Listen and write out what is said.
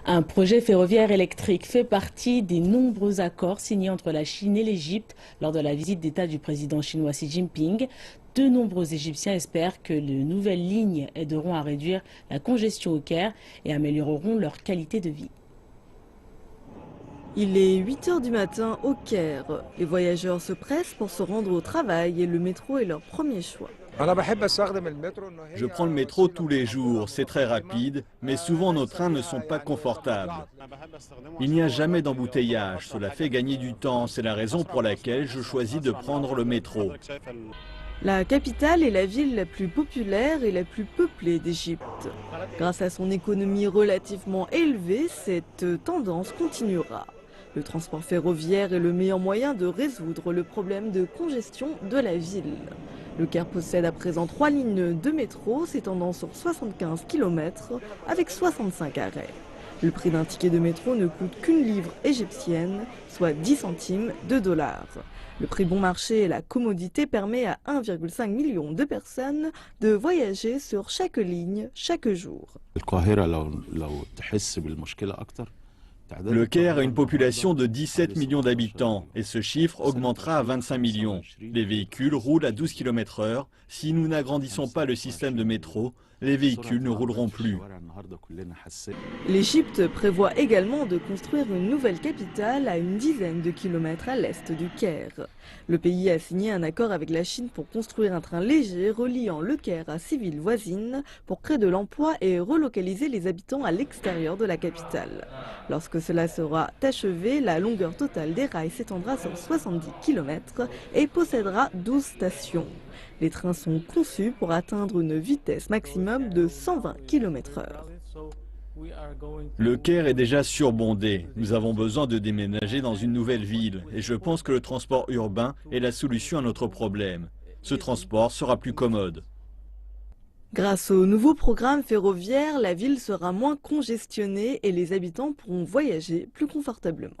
Un projet ferroviaire électrique fait partie des nombreux accords signés entre la Chine et l'Égypte lors de la visite d'État du président chinois Xi Jinping. De nombreux Égyptiens espèrent que les nouvelles lignes aideront à réduire la congestion au Caire et amélioreront leur qualité de vie. Il est 8 heures du matin au Caire. Les voyageurs se pressent pour se rendre au travail et le métro est leur premier choix. Je prends le métro tous les jours, c'est très rapide, mais souvent nos trains ne sont pas confortables. Il n'y a jamais d'embouteillage, cela fait gagner du temps, c'est la raison pour laquelle je choisis de prendre le métro. La capitale est la ville la plus populaire et la plus peuplée d'Égypte. Grâce à son économie relativement élevée, cette tendance continuera. Le transport ferroviaire est le meilleur moyen de résoudre le problème de congestion de la ville. Le Caire possède à présent 3 lignes de métro s'étendant sur 75 km avec 65 arrêts. Le prix d'un ticket de métro ne coûte qu'une livre égyptienne, soit 10 centimes de dollars. Le prix bon marché et la commodité permet à 1,5 million de personnes de voyager sur chaque ligne chaque jour. Le Caire a une population de 17 millions d'habitants et ce chiffre augmentera à 25 millions. Les véhicules roulent à 12 km/h. Si nous n'agrandissons pas le système de métro, les véhicules ne rouleront plus. L'Égypte prévoit également de construire une nouvelle capitale à une dizaine de kilomètres à l'est du Caire. Le pays a signé un accord avec la Chine pour construire un train léger reliant le Caire à 6 villes voisines pour créer de l'emploi et relocaliser les habitants à l'extérieur de la capitale. Lorsque cela sera achevé, la longueur totale des rails s'étendra sur 70 km et possédera 12 stations. Les trains sont conçus pour atteindre une vitesse maximum de 120 km/h. Le Caire est déjà surbondé. Nous avons besoin de déménager dans une nouvelle ville et je pense que le transport urbain est la solution à notre problème. Ce transport sera plus commode. Grâce au nouveau programme ferroviaire, la ville sera moins congestionnée et les habitants pourront voyager plus confortablement.